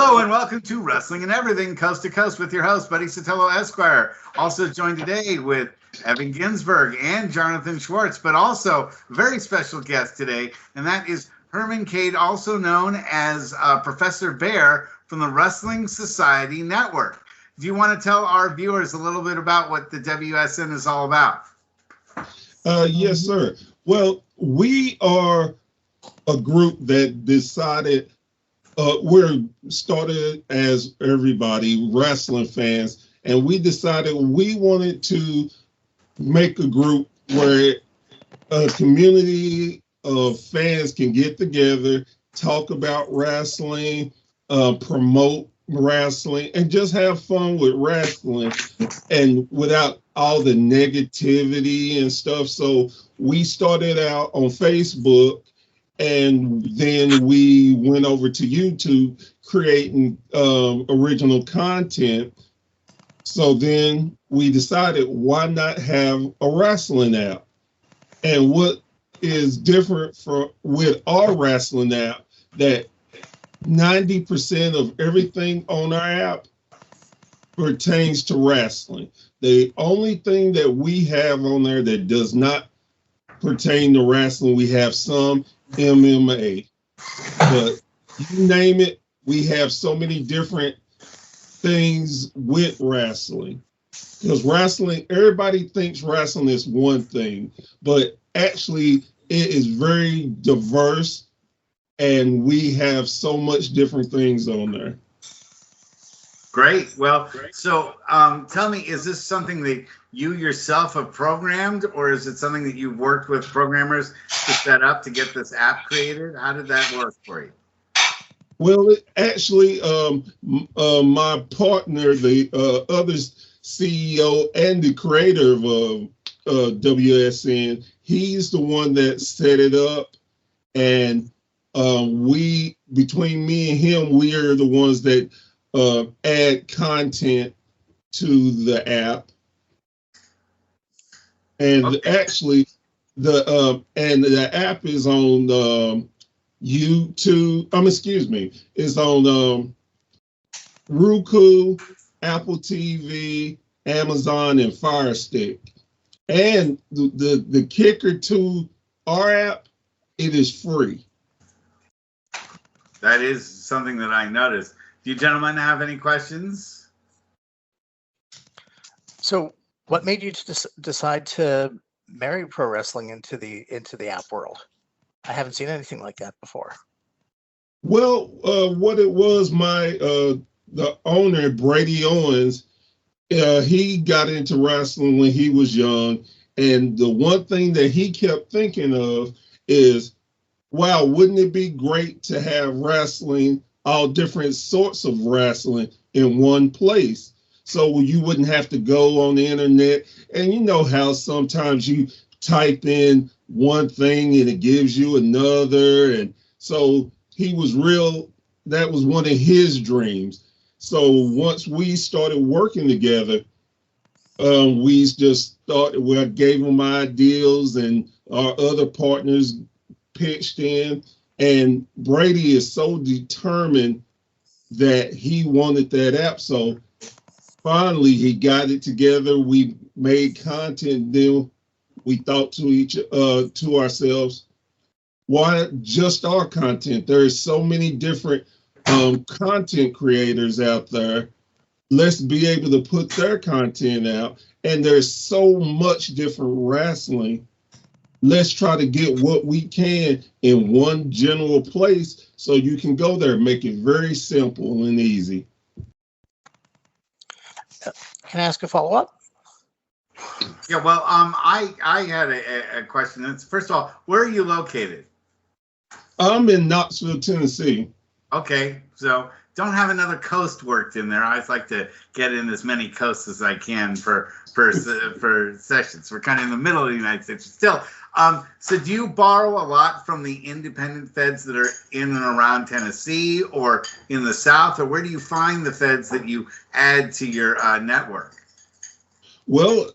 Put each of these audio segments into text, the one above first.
Hello and welcome to Wrestling and Everything, Coast to Coast with your host, Buddy Sotelo Esquire. Also joined today with Evan Ginsberg and Jonathan Schwartz, but also a very special guest today, and that is Herman Cade, also known as Professor Bear from the Wrestling Society Network. Do you want to tell our viewers a little bit about what the WSN is all about? Yes, sir. Well, we are a group that decided we're started as everybody wrestling fans, and we decided we wanted to make a group where a community of fans can get together, talk about wrestling, promote wrestling, and just have fun with wrestling, and without all the negativity and stuff. So we started out on Facebook, and then we went over to YouTube creating original content. So then we decided, why not have a wrestling app? And what is different with our wrestling app, that 90% of everything on our app pertains to wrestling. The only thing that we have on there that does not pertain to wrestling, we have some MMA, but you name it, we have so many different things with wrestling. Because wrestling, everybody thinks wrestling is one thing, but actually it is very diverse, and we have so much different things on there. Great. Well, so tell me, is this something that you yourself have programmed, or is it something that you've worked with programmers to set up to get this app created? How did that work for you? Well, actually, my partner, the other CEO and the creator of WSN, he's the one that set it up, and between me and him, we are the ones that add content to the app. And actually, the app is on YouTube. It's on Roku, Apple TV, Amazon, and Fire Stick. And the kicker to our app, it is free. That is something that I noticed. Do you gentlemen have any questions? So, what made you decide to marry pro wrestling into the app world? I haven't seen anything like that before. Well, what it was, the owner, Brady Owens, he got into wrestling when he was young, and the one thing that he kept thinking of is, wow, wouldn't it be great to have wrestling, all different sorts of wrestling in one place? So you wouldn't have to go on the internet. And you know how sometimes you type in one thing and it gives you another. And so that was one of his dreams. So once we started working together, we just thought, I gave him my ideas, and our other partners pitched in. And Brady is so determined that he wanted that app. So finally, he got it together. We made content. Then we thought to ourselves, why just our content? There's so many different content creators out there. Let's be able to put their content out. And there's so much different wrestling. Let's try to get what we can in one general place so you can go there. Make it very simple and easy. Can I ask a follow-up? Yeah, well, I had a question. First of all, where are you located? I'm in Knoxville, Tennessee. Okay, so don't have another coast worked in there. I always like to get in as many coasts as I can for sessions. We're kind of in the middle of the United States. Still, so do you borrow a lot from the independent feds that are in and around Tennessee or in the South, or where do you find the feds that you add to your network? Well,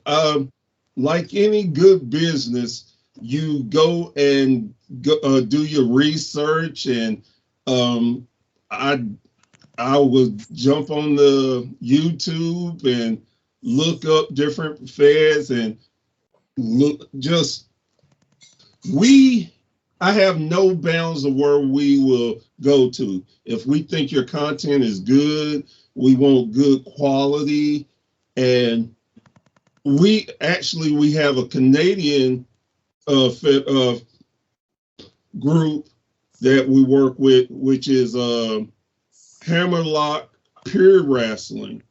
like any good business, you go and do your research, and I I would jump on the YouTube and look up different feds and look just I have no bounds of where we will go to. If we think your content is good, we want good quality. And we have a Canadian group that we work with, which is Hammerlock Pure Wrestling.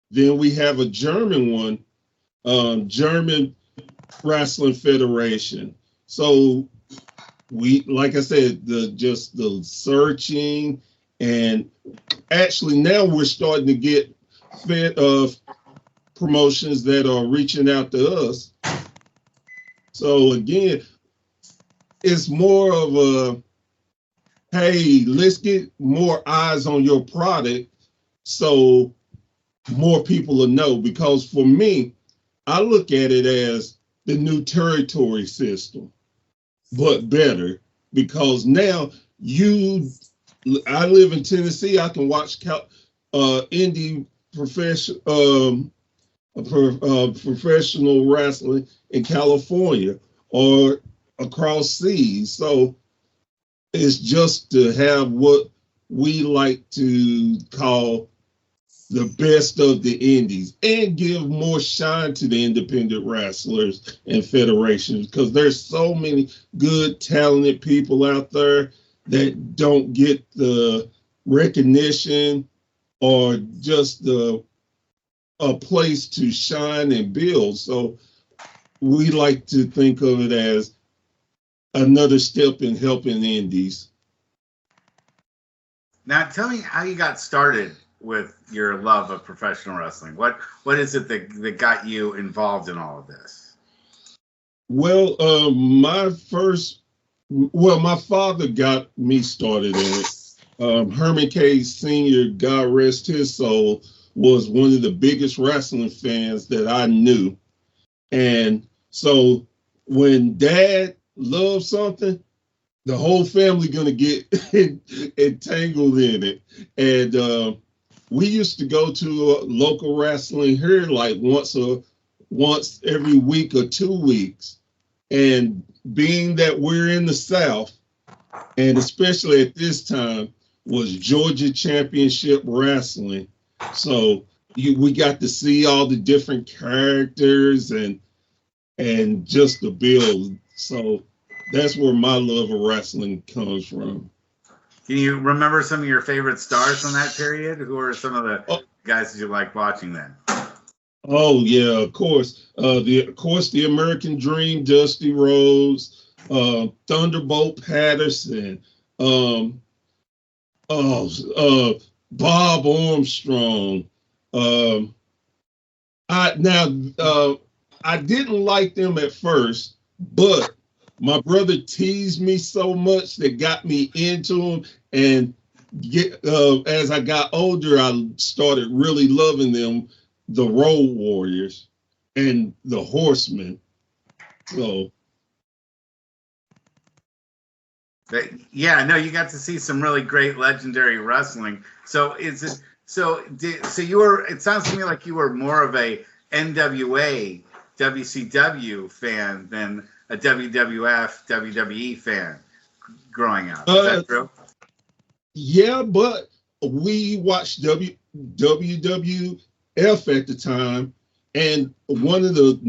Then we have a German one, German Wrestling Federation. So we, like I said, the searching, and actually now we're starting to get promotions that are reaching out to us. So again, it's more of a, hey, let's get more eyes on your product so more people will know. Because for me, I look at it as the new territory system, but better, because now I live in Tennessee, I can watch indie professional wrestling in California or across seas. So it's just to have what we like to call the best of the indies and give more shine to the independent wrestlers and federations, because there's so many good, talented people out there that don't get the recognition or just a place to shine and build. So we like to think of it as another step in helping the indies. Now, tell me how you got started with your love of professional wrestling. What is it that got you involved in all of this? Well, my father got me started in it. Herman Cade Sr., God rest his soul, was one of the biggest wrestling fans that I knew. And so when Dad loves something, the whole family gonna get entangled in it. And we used to go to local wrestling here like once every week or 2 weeks. And being that we're in the South, and especially at this time, was Georgia Championship Wrestling. So we got to see all the different characters and just the build. So that's where my love of wrestling comes from. Can you remember some of your favorite stars from that period? Who are some of the guys that you like watching then? Oh yeah, of course. The American Dream, Dusty Rhodes, Thunderbolt Patterson, Bob Armstrong. I didn't like them at first, but my brother teased me so much that got me into them, and as I got older, I started really loving them, the Road Warriors and the Horsemen. So you got to see some really great legendary wrestling. So is it so you were, it sounds to me like you were more of a NWA WCW fan than a WWF WWE fan growing up. Is that true? Yeah, but we watched WWF at the time, and one of the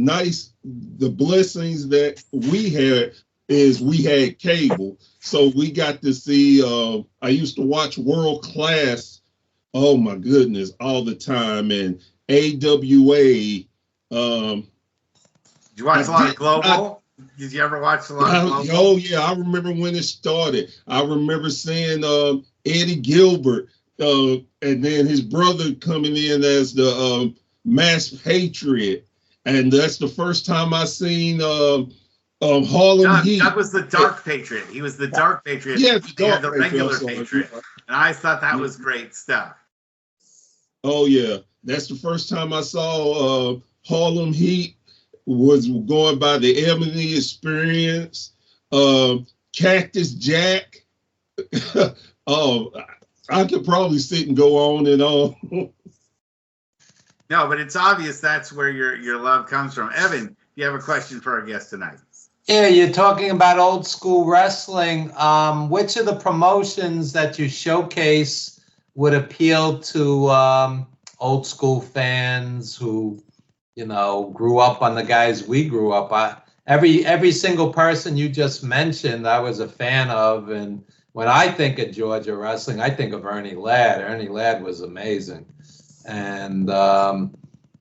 blessings that we had is we had cable, so we got to see. I used to watch World Class. Oh my goodness, all the time, and AWA. Did you watch a lot of Global? Did you ever watch a lot of Global? Oh yeah, I remember when it started. I remember seeing Eddie Gilbert, and then his brother coming in as the Masked Patriot, and that's the first time I seen Harlem Heat. That was the Dark Patriot. He was the Dark Patriot. Yeah, the regular Patriot, and I thought that was great stuff. Oh yeah, that's the first time I saw Harlem Heat. Was going by the Ebony Experience, Cactus Jack. Oh, I could probably sit and go on and on. No, but it's obvious that's where your love comes from. Evan, you have a question for our guest tonight. Yeah, you're talking about old school wrestling. Which of the promotions that you showcase would appeal to old school fans who, grew up on the guys we grew up? Every single person you just mentioned, I was a fan of. And when I think of Georgia wrestling, I think of Ernie Ladd. Ernie Ladd was amazing. And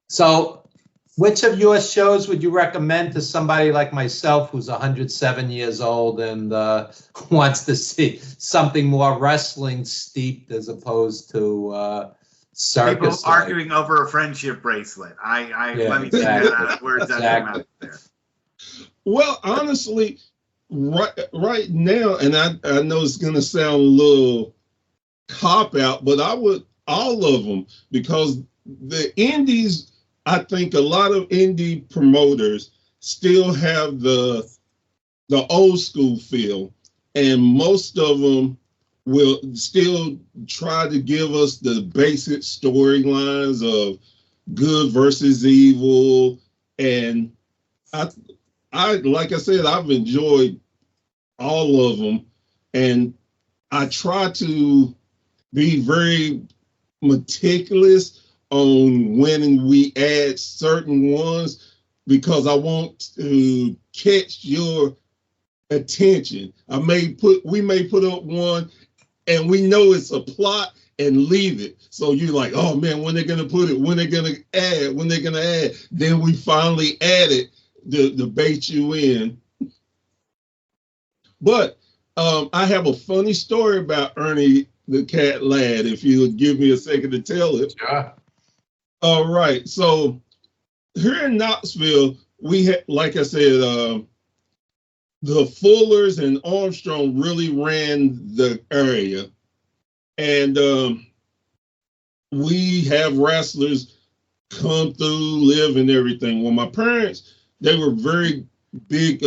so which of your shows would you recommend to somebody like myself who's 107 years old and wants to see something more wrestling steeped as opposed to circus? People arguing over a friendship bracelet. Let me take that words out of your mouth there. Well, honestly, right now, and I know it's going to sound a little cop out, but I would all of them, because the indies, I think a lot of indie promoters still have the old school feel, and most of them will still try to give us the basic storylines of good versus evil. And I like I said, I've enjoyed all of them, and I try to be very meticulous on when we add certain ones, because I want to catch your attention. We may put up one and we know it's a plot and leave it. So you're like, oh man, when they're gonna put it, when they're gonna add, then we finally add it to bait you in. But I have a funny story about Ernie the Cat Ladd, if you would give me a second to tell it. Sure. All right. So here in Knoxville, we had, like I said, the Fullers and Armstrong really ran the area. And we have wrestlers come through, live and everything. Well, my parents, they were very big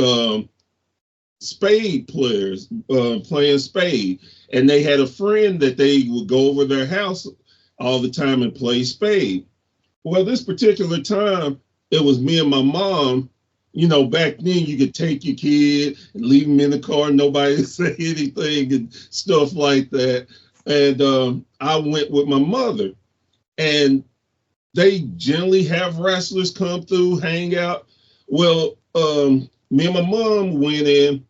spade players, playing spade. And they had a friend that they would go over their house all the time and play spade. Well, this particular time, it was me and my mom. Back then you could take your kid and leave him in the car, nobody would say anything and stuff like that. And I went with my mother, and they generally have wrestlers come through, hang out. Well, me and my mom went in.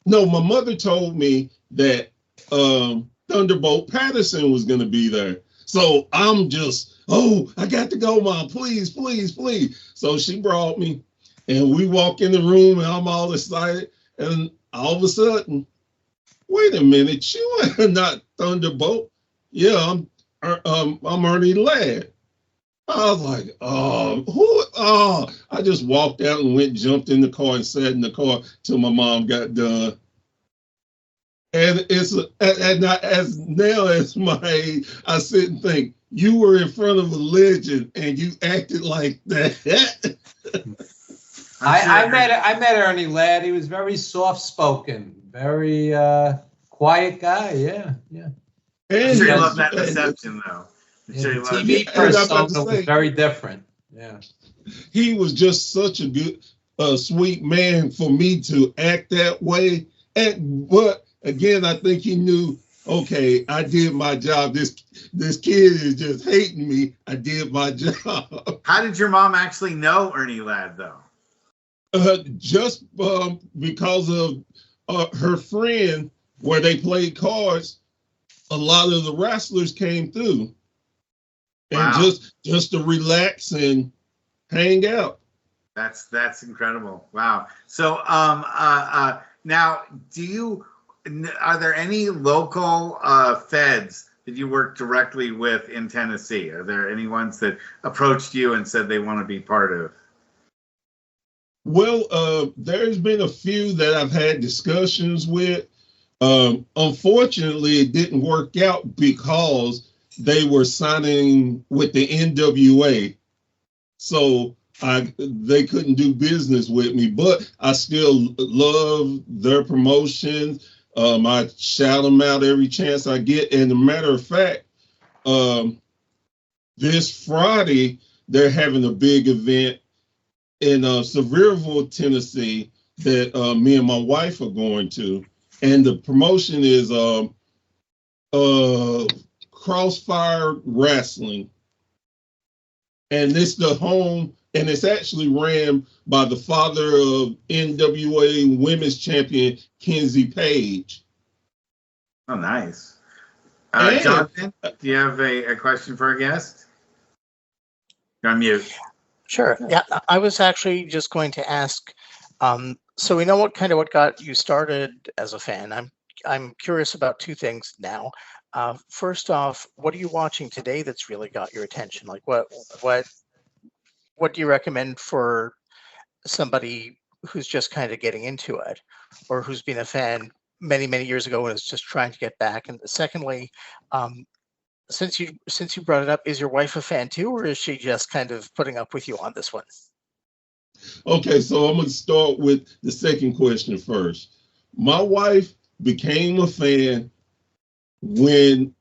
No, my mother told me that Thunderbolt Patterson was going to be there. So I'm just, I got to go, Mom, please, please, please. So she brought me, and we walk in the room, and I'm all excited. And all of a sudden, wait a minute, you are not Thunderbolt. Yeah, I'm Ernie Ladd. I was like, I just walked out and jumped in the car and sat in the car till my mom got done. And as my age, I sit and think, you were in front of a legend and you acted like that. I met Ernie Ladd. He was very soft spoken, very quiet guy. Yeah. I'm sure you love that deception, though. TV persona was very different. Yeah. He was just such a good, sweet man for me to act that way. But again, I think he knew, okay, I did my job. This kid is just hating me. I did my job. How did your mom actually know Ernie Ladd, though? Just because of her friend, where they played cards, a lot of the wrestlers came through. And wow. just to relax and hang out. That's incredible. Wow. So now, are there any local feds that you work directly with in Tennessee? Are there any ones that approached you and said they want to be part of? Well, there's been a few that I've had discussions with. Unfortunately, it didn't work out because they were signing with the NWA. So they couldn't do business with me, but I still love their promotion. I shout them out every chance I get. And a matter of fact, this Friday they're having a big event in Sevierville, Tennessee, that me and my wife are going to, and the promotion is Crossfire Wrestling, and it's the home, and it's actually ran by the father of NWA Women's Champion Kenzie Page. Oh, nice. And, Jonathan, do you have a question for our guest? You're on mute. Sure. Yeah, I was actually just going to ask. So we know what got you started as a fan. I'm curious about two things now. First off, what are you watching today that's really got your attention? Like what do you recommend for somebody who's just kind of getting into it, or who's been a fan many years ago and is just trying to get back? And secondly, since you brought it up, is your wife a fan too, or is she just kind of putting up with you on this one? Okay, so I'm going to start with the second question first. My wife became a fan when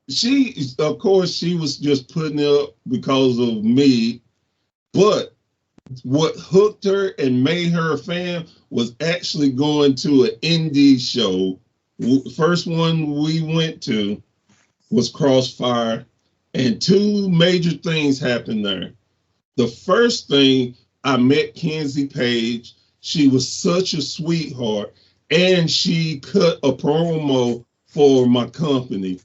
of course, she was just putting up because of me, but what hooked her and made her a fan was actually going to an indie show. First one we went to was Crossfire, and two major things happened there. The first thing, I met Kenzie Page. She was such a sweetheart, and she cut a promo for my company.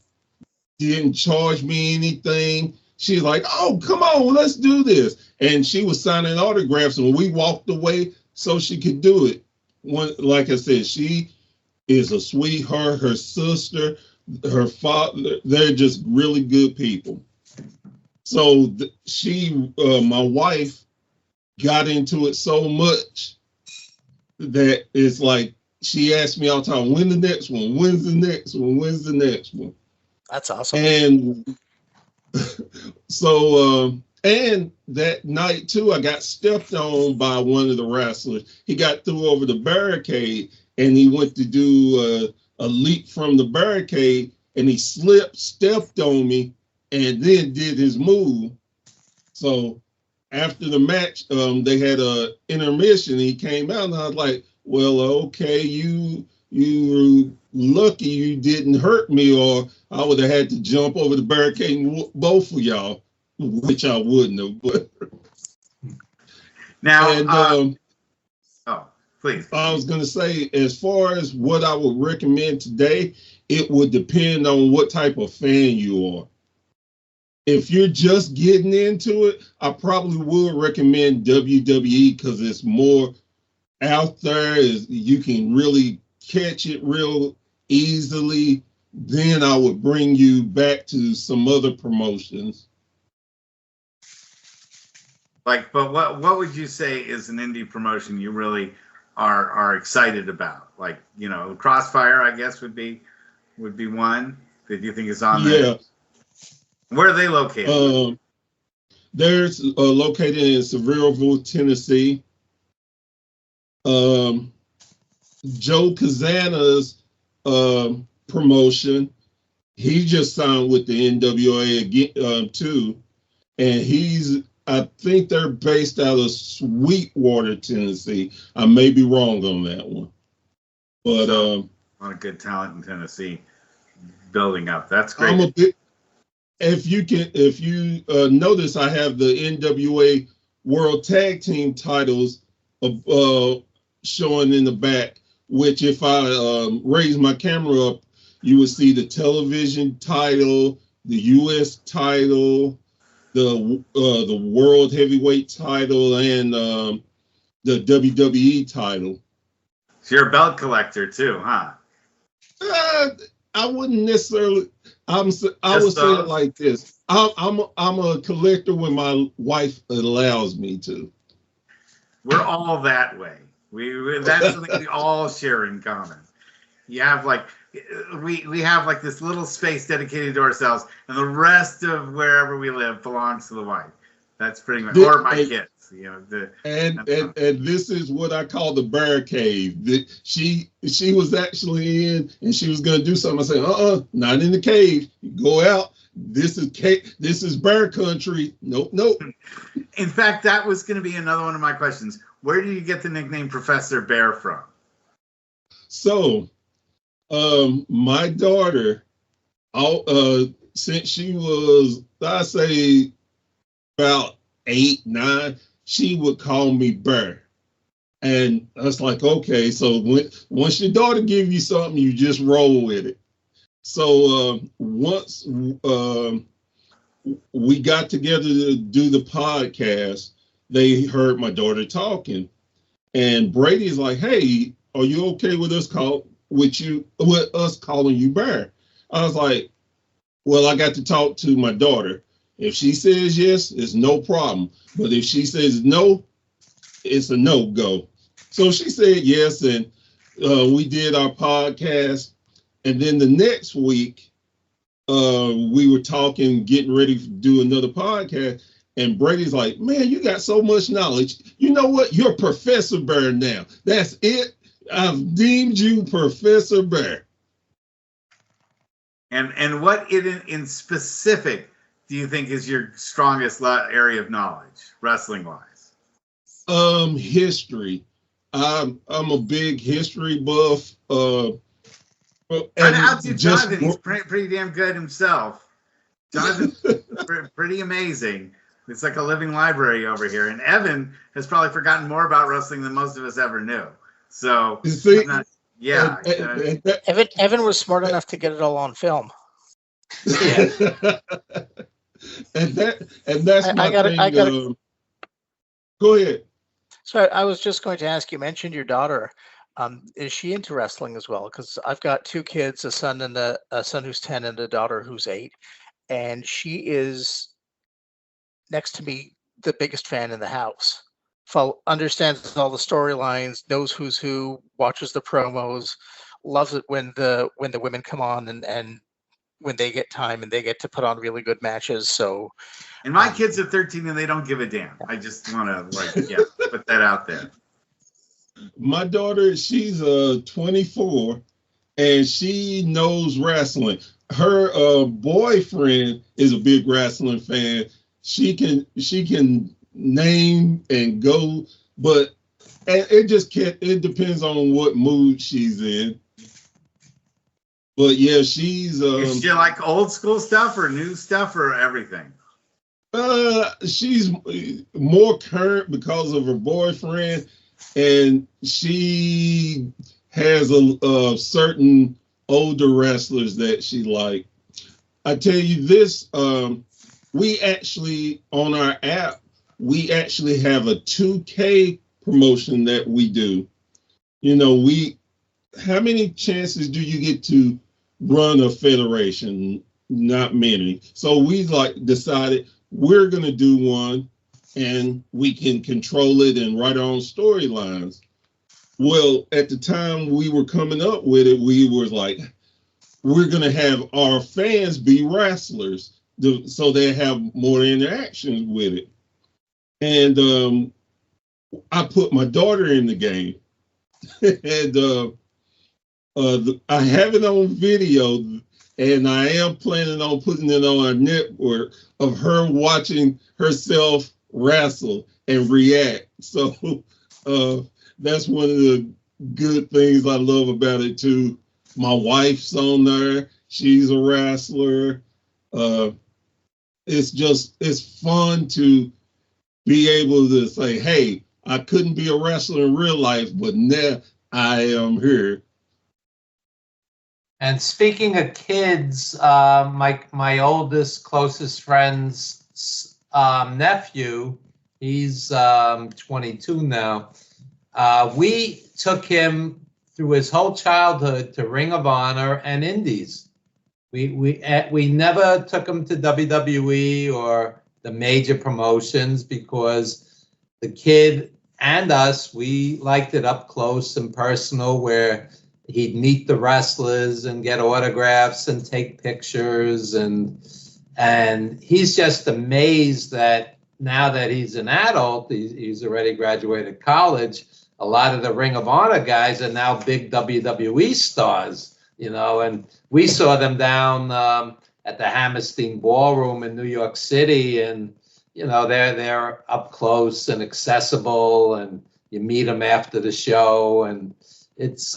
Didn't charge me anything. She's like, "Oh, come on, let's do this." And she was signing autographs, and we walked away so she could do it. Like I said, she is a sweetheart. Her sister, her father, they're just really good people. So my wife got into it so much that it's like she asked me all the time, "When the next one? When's the next one? When's the next one?" That's awesome. And so, and that night too, I got stepped on by one of the wrestlers. He got through over the barricade, and he went to do a leap from the barricade, and he stepped on me, and then did his move. So after the match, they had a intermission. He came out, and I was like, "Well, okay, you were lucky you didn't hurt me, or I would have had to jump over the barricade and both of y'all," which I wouldn't have. But now, and please. I was going to say, as far as what I would recommend today, it would depend on what type of fan you are. If you're just getting into it, I probably would recommend WWE because it's more out there. You can really catch it real easily. Then I would bring you back to some other promotions. But what would you say is an indie promotion you really are excited about? Like, Crossfire, I guess would be one that you think is on there. Yeah. Where are they located? They're located in Sevierville, Tennessee. Joe Kazana's promotion, he just signed with the NWA again too, and I think they're based out of Sweetwater, Tennessee. I may be wrong on that one, but a lot of good talent in Tennessee building up. That's great. I'm a bit. If you notice, I have the NWA World Tag Team titles showing in the back, which if I raise my camera up, you would see the television title, the US title, the World Heavyweight title, and the WWE title. So you're a belt collector too, huh? I wouldn't necessarily. I would say it like this. I'm a collector when my wife allows me to. We're all that way. That's something we all share in common. You have we have like this little space dedicated to ourselves, and the rest of wherever we live belongs to the wife. That's pretty much, or my And, kids. and this is what I call the bear cave. She was actually in, and she was gonna do something. I said, not in the cave. Go out. This is bear country. Nope. In fact, that was going to be another one of my questions. Where did you get the nickname Professor Bear from? So, my daughter, since she was, I say, about 8, 9, she would call me Bear. And I was like, okay, so once your daughter give you something, you just roll with it. So once we got together to do the podcast, they heard my daughter talking, and Brady's like, "Hey, are you okay with us calling you Bear?" I was like, "Well, I got to talk to my daughter. If she says yes, it's no problem. But if she says no, it's a no-go." So she said yes, and we did our podcast. And then the next week, we were talking, getting ready to do another podcast. And Brady's like, "Man, you got so much knowledge. You know what? You're Professor Bear now. That's it. I've deemed you Professor Bear." And what in specific do you think is your strongest area of knowledge, wrestling wise? History. I'm a big history buff. Try to outdo Jonathan. He's pretty damn good himself. Jonathan's pretty amazing. It's like a living library over here. And Evan has probably forgotten more about wrestling than most of us ever knew. So, Evan was smart enough to get it all on film. Yeah. and that's my thing. Go ahead. So I was just going to ask, you mentioned your daughter. Is she into wrestling as well? Because I've got 2 kids, a son who's 10 and a daughter who's 8, and she is, next to me, the biggest fan in the house. Understands all the storylines, knows who's who, watches the promos, loves it when the women come on and when they get time and they get to put on really good matches. So, and my kids are 13 and they don't give a damn. I just want to put that out there. My daughter, she's 24, and she knows wrestling. Her boyfriend is a big wrestling fan. She can name and go, but it depends on what mood she's in. But yeah, she's is she like old school stuff or new stuff or everything? She's more current because of her boyfriend, and she has a certain older wrestlers that she like. I tell you this, we actually, on our app, we actually have a 2K promotion that we do. How many chances do you get to run a federation? Not many. So we decided we're going to do one, and we can control it and write our own storylines. Well, at the time we were coming up with it, we were like, we're going to have our fans be wrestlers so they have more interaction with it. And I put my daughter in the game. And I have it on video, and I am planning on putting it on our network of her watching herself wrestle and react. So that's one of the good things I love about it too. My wife's on there. She's a wrestler. It's fun to be able to say, hey, I couldn't be a wrestler in real life, but now I am here. And speaking of kids, my oldest, closest friend's nephew, he's 22 now. We took him through his whole childhood to Ring of Honor and Indies. We never took him to WWE or the major promotions because the kid and us, we liked it up close and personal, where he'd meet the wrestlers and get autographs and take pictures, and he's just amazed that now that he's an adult, he's already graduated college. A lot of the Ring of Honor guys are now big WWE stars, and we saw them down at the Hammerstein Ballroom in New York City, and they're up close and accessible, and you meet them after the show, and it's.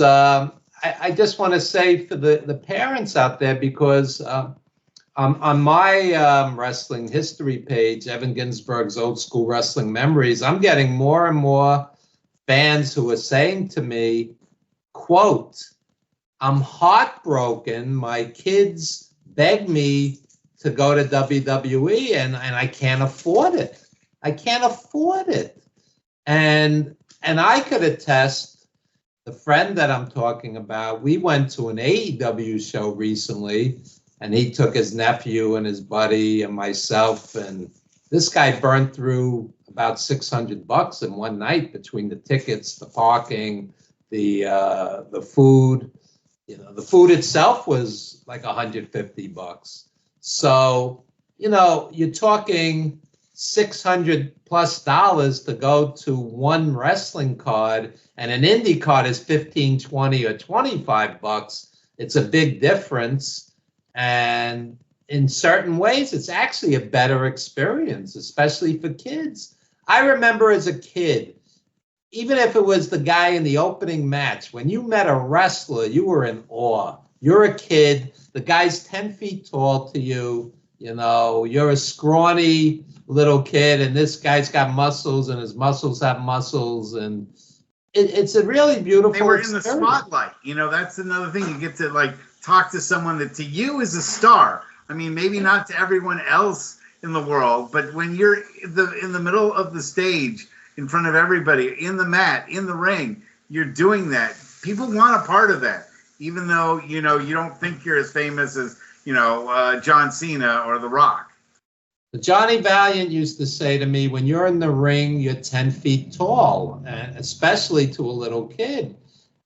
I just want to say for the parents out there, because on my wrestling history page, Evan Ginsberg's Old School Wrestling Memories, I'm getting more and more fans who are saying to me, quote, "I'm heartbroken. My kids beg me to go to WWE and I can't afford it. I can't afford it." And I could attest, the friend that I'm talking about, we went to an AEW show recently, and he took his nephew and his buddy and myself, and this guy burned through about $600 in one night between the tickets, the parking, the food. The food itself was like $150. So, you're talking $600+ to go to one wrestling card, and an indie card is $15, $20, or $25. It's a big difference. And in certain ways, it's actually a better experience, especially for kids. I remember as a kid, even if it was the guy in the opening match, when you met a wrestler, you were in awe. You're a kid, the guy's 10 feet tall to you, you're a scrawny little kid, and this guy's got muscles, and his muscles have muscles, and it's a really beautiful They were experience. in the spotlight. That's another thing. You get to talk to someone that to you is a star. I mean, maybe not to everyone else in the world, but when you're in the middle of the stage, in front of everybody, in the mat, in the ring, you're doing that. People want a part of that, even though, you don't think you're as famous as, John Cena or The Rock. Johnny Valiant used to say to me, when you're in the ring, you're 10 feet tall, and especially to a little kid.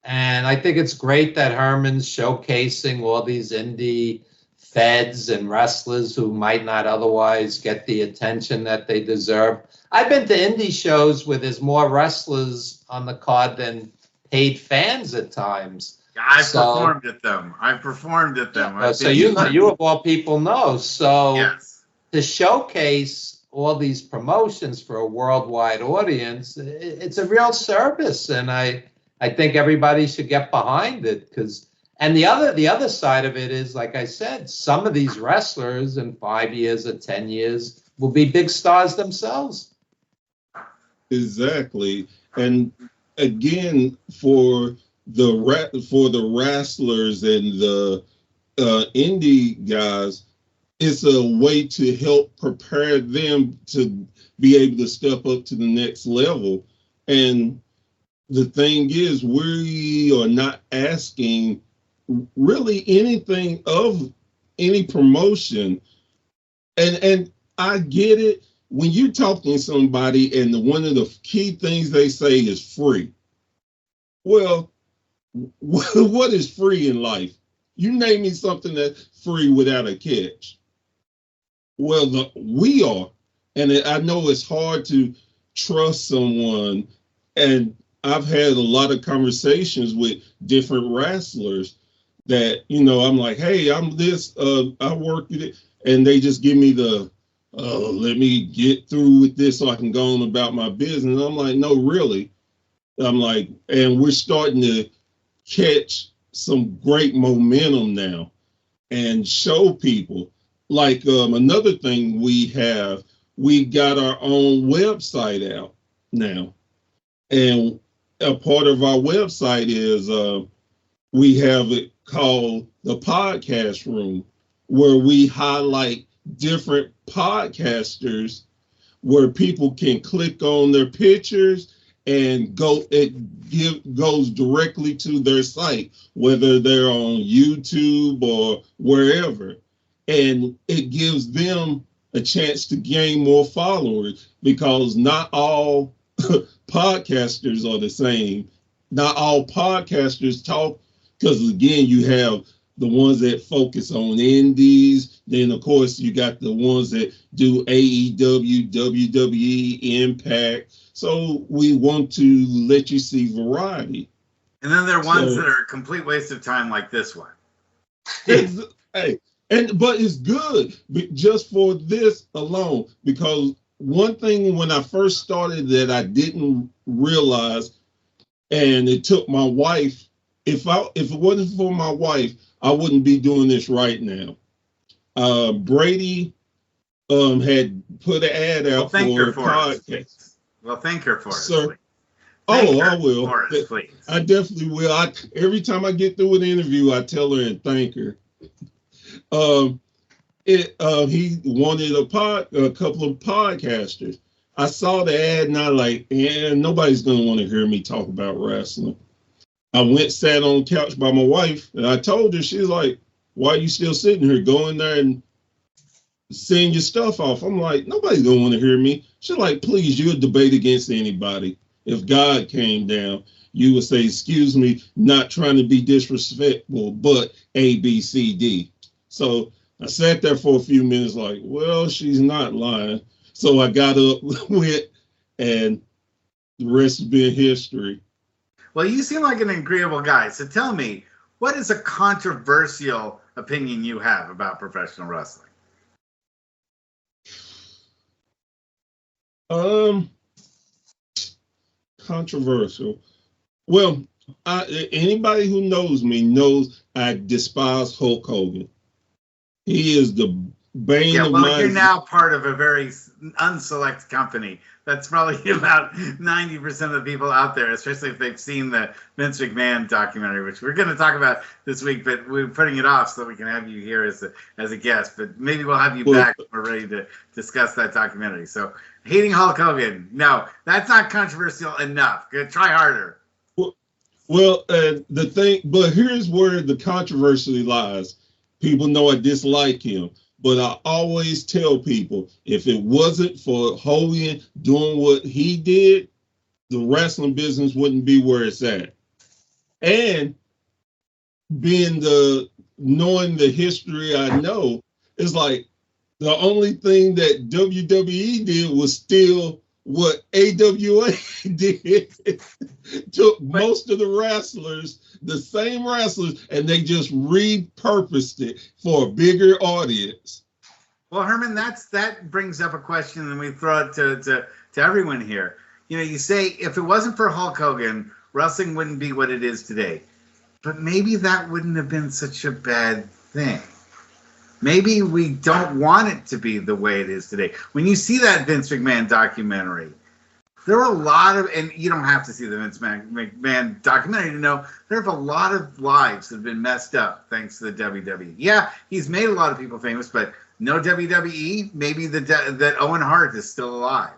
And I think it's great that Herman's showcasing all these indie feds and wrestlers who might not otherwise get the attention that they deserve. I've been to indie shows where there's more wrestlers on the card than paid fans at times. I've performed at them. So you of all people know. So yes. To showcase all these promotions for a worldwide audience, it's a real service, and I think everybody should get behind it. And the other side of it is, like I said, some of these wrestlers in 5 years or 10 years will be big stars themselves. Exactly. And again, for the wrestlers and the indie guys, it's a way to help prepare them to be able to step up to the next level. And the thing is, we are not asking really anything of any promotion. And I get it. When you're talking to somebody and one of the key things they say is free. Well, what is free in life? You name me something that's free without a catch. Well, we are. And I know it's hard to trust someone. And I've had a lot of conversations with different wrestlers that, I'm like, hey, I'm this, I work with it. And they just give me the, let me get through with this so I can go on about my business. I'm like, no, really. I'm like, and we're starting to catch some great momentum now and show people. Like another thing we got our own website out now. And a part of our website is we have it called the Podcast Room, where we highlight different podcasters where people can click on their pictures and it goes directly to their site, whether they're on YouTube or wherever. And it gives them a chance to gain more followers, because not all podcasters are the same. Not all podcasters talk, because again, you have the ones that focus on indies. Then, of course, you got the ones that do AEW, WWE, Impact. So we want to let you see variety. And then there are ones that are a complete waste of time, like this one. Hey, but it's good just for this alone, because one thing when I first started that I didn't realize, and it took my wife. If it wasn't for my wife, I wouldn't be doing this right now. Brady had put an ad out for a podcast. Well, thank her for it. Sir. I will. Us, please. I definitely will. Every time I get through an interview, I tell her and thank her. He wanted a couple of podcasters. I saw the ad and I like, nobody's gonna want to hear me talk about wrestling. I went, sat on the couch by my wife, and I told her, she's like, why are you still sitting here? Go in there and send your stuff off. I'm like, nobody's gonna want to hear me. She's like, please, you'll debate against anybody. If God came down, you would say, excuse me, not trying to be disrespectful, but A, B, C, D. So I sat there for a few minutes like, well, she's not lying. So I got up, went, and the rest has been history. Well, you seem like an agreeable guy. So tell me, what is a controversial opinion you have about professional wrestling? Controversial. Well, anybody who knows me knows I despise Hulk Hogan. He is the bane of my... You're now part of a very unselect company. That's probably about 90% of the people out there, especially if they've seen the Vince McMahon documentary, which we're going to talk about this week, but we're putting it off so that we can have you here as a guest. But maybe we'll have you back when we're ready to discuss that documentary. So hating Hulk Hogan, no, that's not controversial enough. Good, try harder. Well, the thing, but here's where the controversy lies. People know I dislike him. But I always tell people, if it wasn't for Hogan doing what he did, the wrestling business wouldn't be where it's at. And knowing the history I know, it's like the only thing that WWE did was steal what AWA did. Took most of the wrestlers, the same wrestlers, and they just repurposed it for a bigger audience. Well, Herman, that brings up a question, and we throw it to everyone here. You know, you say if it wasn't for Hulk Hogan, wrestling wouldn't be what it is today. But maybe that wouldn't have been such a bad thing. Maybe we don't want it to be the way it is today. When you see that Vince McMahon documentary, there are a lot of, and you don't have to see the Vince McMahon documentary to know, there are a lot of lives that have been messed up thanks to the WWE. Yeah, he's made a lot of people famous, but no WWE. Maybe that Owen Hart is still alive.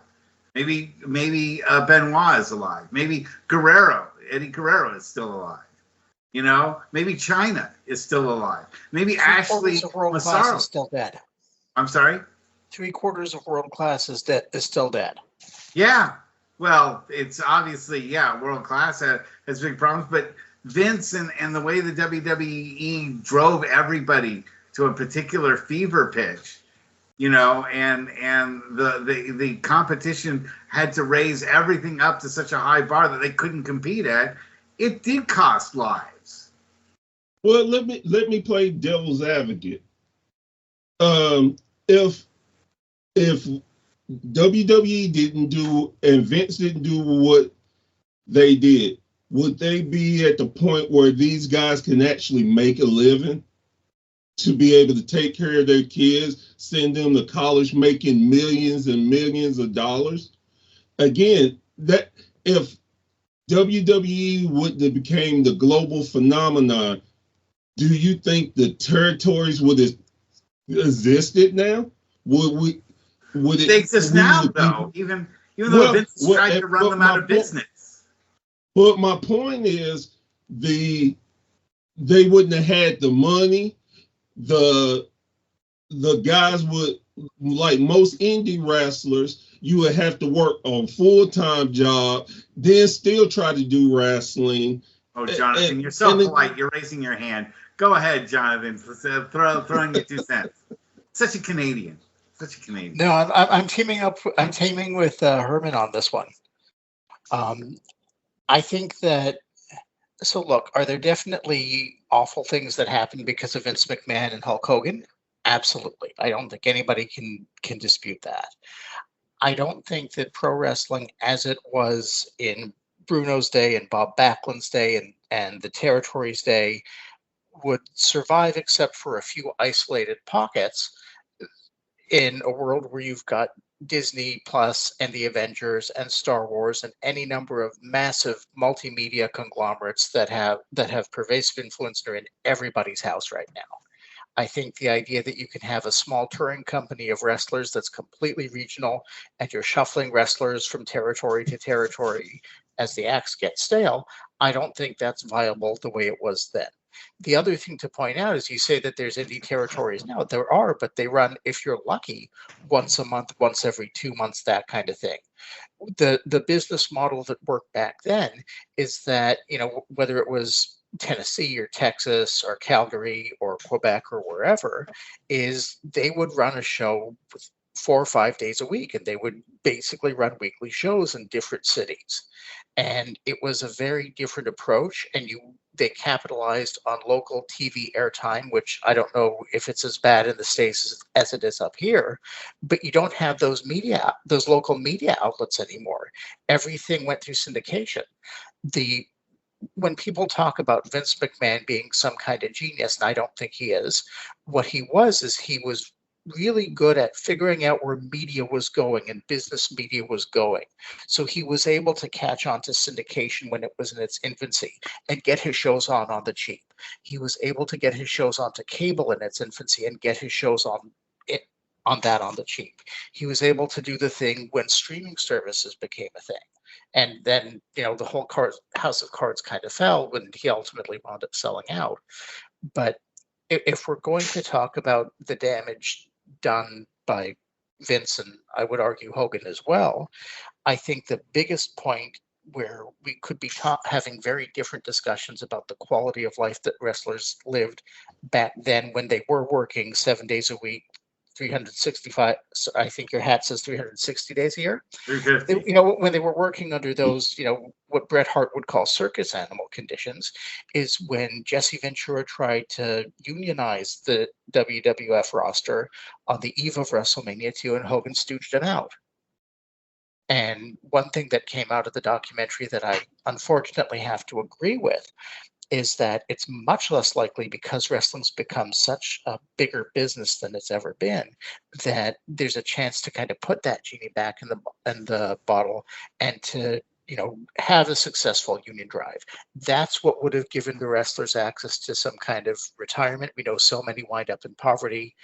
Maybe Benoit is alive. Maybe Eddie Guerrero is still alive. You know, maybe China is still alive. Maybe Ashley Massaro is still dead. I'm sorry? 3/4 of world class is still dead. Yeah. Well, it's obviously, world class has big problems, but Vince and the way the WWE drove everybody to a particular fever pitch, you know, and the competition had to raise everything up to such a high bar that they couldn't compete at. It did cost lives. Well, let me play devil's advocate. If WWE didn't do and Vince didn't do what they did, would they be at the point where these guys can actually make a living to be able to take care of their kids, send them to college, making millions and millions of dollars? Again, that if WWE wouldn't have became the global phenomenon, do you think the territories would have existed now? Would it? They exist now, though. Even though Vince tried to run them out of business. But my point is, they wouldn't have had the money. The guys would, like most indie wrestlers, you would have to work on full-time job, then still try to do wrestling. Oh, Jonathan, you're so polite. You're raising your hand. Go ahead, Jonathan. Throw in your 2 cents. Such a Canadian. Such a Canadian. No, I'm teaming up. I'm teaming with Herman on this one. I think that. So look, are there definitely awful things that happen because of Vince McMahon and Hulk Hogan? Absolutely. I don't think anybody can dispute that. I don't think that pro wrestling, as it was in Bruno's day and Bob Backlund's day and the Territories' day, would survive except for a few isolated pockets in a world where you've got Disney Plus and the Avengers and Star Wars and any number of massive multimedia conglomerates that have pervasive influence and are in everybody's house right now. I think the idea that you can have a small touring company of wrestlers that's completely regional and you're shuffling wrestlers from territory to territory as the acts get stale, I don't think that's viable the way it was then. The other thing to point out is you say that there's indie territories now. There are, but they run, if you're lucky, once a month, once every 2 months, that kind of thing. The business model that worked back then is that, whether it was Tennessee or Texas or Calgary or Quebec or wherever, is they would run a show 4 or 5 days a week, and they would basically run weekly shows in different cities. And it was a very different approach, and they capitalized on local TV airtime, which I don't know if it's as bad in the States as it is up here, but you don't have those local media outlets anymore. Everything went through syndication. When people talk about Vince McMahon being some kind of genius, and I don't think he is, what he was is he was really good at figuring out where media was going and business media was going. So he was able to catch on to syndication when it was in its infancy and get his shows on the cheap. He was able to get his shows onto cable in its infancy and get his shows on the cheap. He was able to do the thing when streaming services became a thing. And then, the whole house of cards kind of fell when he ultimately wound up selling out. But if we're going to talk about the damage done by Vince, and I would argue Hogan as well, I think the biggest point where we could be having very different discussions about the quality of life that wrestlers lived back then when they were working 7 days a week, 365. So I think your hat says 360 days a year. 350. When they were working under those, what Bret Hart would call circus animal conditions, is when Jesse Ventura tried to unionize the WWF roster on the eve of WrestleMania 2, and Hogan stooged him out. And one thing that came out of the documentary that I unfortunately have to agree with is that it's much less likely, because wrestling's become such a bigger business than it's ever been, that there's a chance to kind of put that genie back in the bottle and to have a successful union drive. That's what would have given the wrestlers access to some kind of retirement. We know so many wind up in poverty.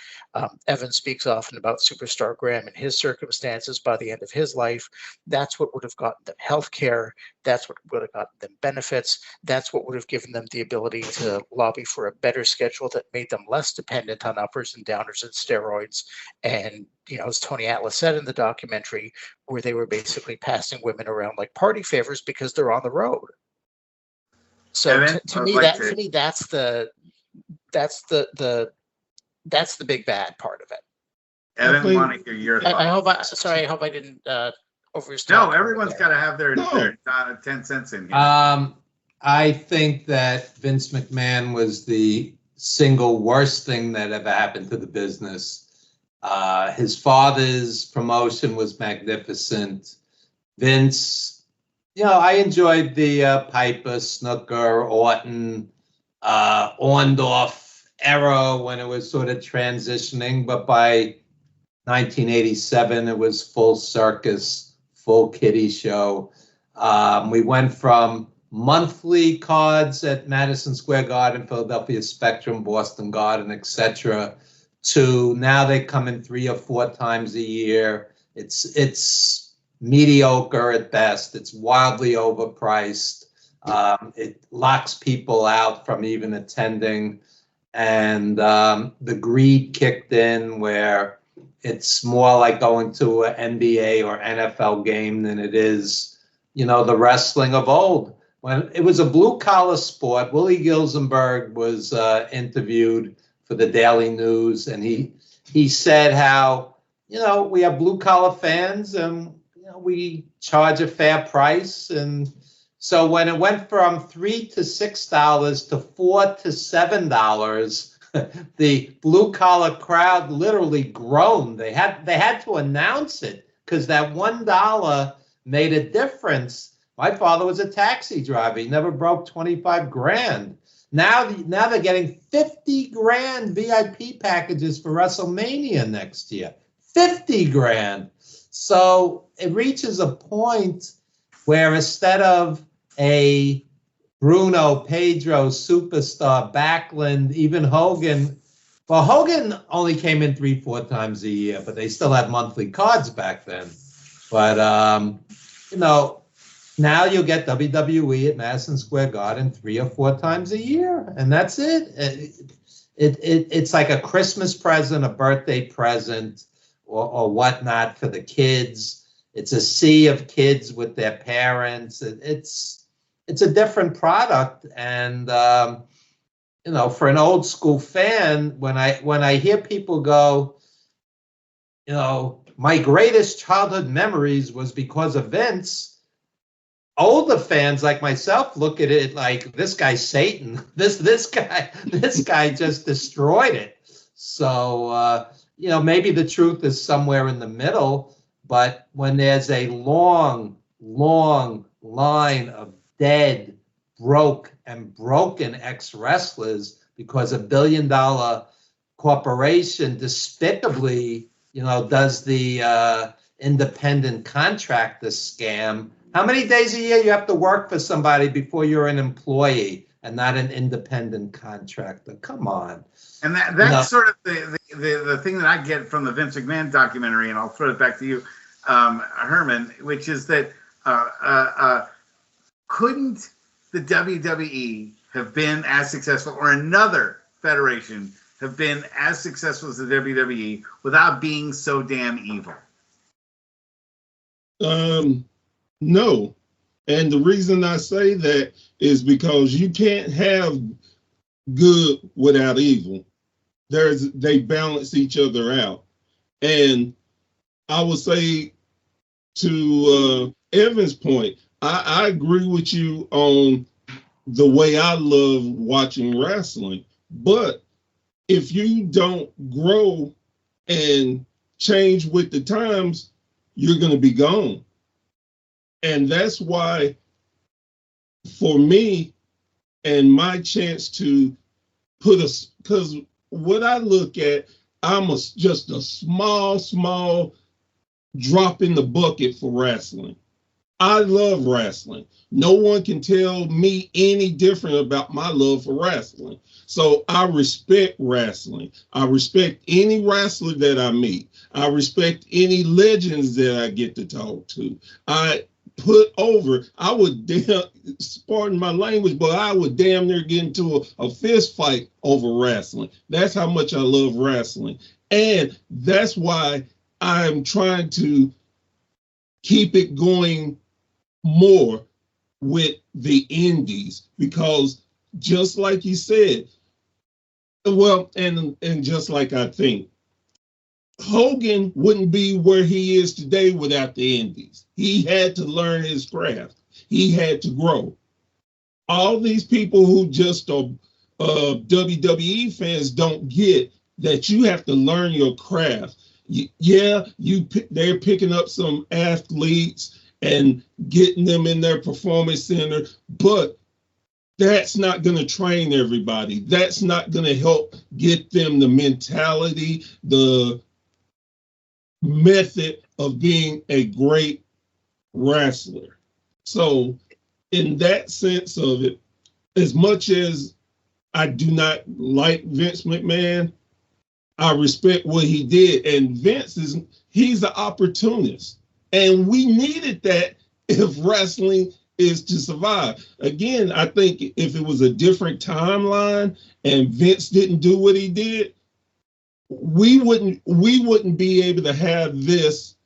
Evan speaks often about Superstar Graham and his circumstances by the end of his life. That's what would have gotten them health care. That's what would have gotten them benefits. That's what would have given them the ability to lobby for a better schedule that made them less dependent on uppers and downers and steroids. And, as Tony Atlas said in the documentary, where they were basically passing women around like party favors because they're on the road. So Evan, to me, that's the big bad part of it. Evan, I want to hear your thoughts. I hope I didn't overstep. No, everyone's got to have their 10 cents in here. I think that Vince McMahon was the single worst thing that ever happened to the business. His father's promotion was magnificent. Vince, I enjoyed the Piper, Snooker, Orton, Orndorff era when it was sort of transitioning, but by 1987, it was full circus, full kiddie show. We went from monthly cards at Madison Square Garden, Philadelphia Spectrum, Boston Garden, etc., to now they come in 3 or 4 times a year. It's mediocre at best. It's wildly overpriced. It locks people out from even attending. And the greed kicked in where it's more like going to an NBA or NFL game than it is, the wrestling of old. when it was a blue collar sport. Willie Gilzenberg was interviewed for the Daily News, and he said how, we have blue collar fans, and we charge a fair price. And so when it went from $3 to $6 to $4 to $7, the blue collar crowd literally groaned. They had to announce it because that $1 made a difference. My father was a taxi driver. He never broke 25 grand. Now they're getting 50 grand VIP packages for WrestleMania next year. 50 grand. So it reaches a point where instead of a Bruno, Pedro, Superstar, Backlund, even Hogan. Well, Hogan only came in 3-4 times a year, but they still had monthly cards back then. But, now you'll get WWE at Madison Square Garden 3 or 4 times a year, and that's it. It's like a Christmas present, a birthday present, or whatnot for the kids. It's a sea of kids with their parents. It's a different product, and for an old school fan, when I hear people go, my greatest childhood memories was because of Vince. Older fans like myself look at it like, this guy's Satan. This guy just destroyed it. So maybe the truth is somewhere in the middle. But when there's a long, long line of dead, broken ex-wrestlers because a $1 billion corporation despicably, does the independent contractor scam. How many days a year you have to work for somebody before you're an employee and not an independent contractor? Come on. And that's sort of the thing that I get from the Vince McMahon documentary, and I'll throw it back to you, Herman, which is that couldn't the WWE have been as successful, or another federation have been as successful as the WWE without being so damn evil? No. And the reason I say that is because you can't have good without evil. They balance each other out. And I would say to Evan's point, I agree with you on the way I love watching wrestling. But if you don't grow and change with the times, you're going to be gone. And that's why, for me, and my chance to because what I look at, I'm just a small drop in the bucket for wrestling. I love wrestling. No one can tell me any different about my love for wrestling. So I respect wrestling. I respect any wrestler that I meet. I respect any legends that I get to talk to. I would pardon my language, but I would damn near get into a fist fight over wrestling. That's how much I love wrestling. And that's why I'm trying to keep it going more with the indies, because just like you said, and just like I think, Hogan wouldn't be where he is today without the indies. He had to learn his craft. He had to grow. All these people who just are WWE fans don't get that you have to learn your craft. They're picking up some athletes and getting them in their performance center, but that's not going to train everybody. That's not going to help get them the mentality, the method of being a great wrestler. So in that sense of it, as much as I do not like Vince McMahon, I respect what he did. And he's an opportunist. And we needed that if wrestling is to survive. Again, I think if it was a different timeline and Vince didn't do what he did, we wouldn't be able to have this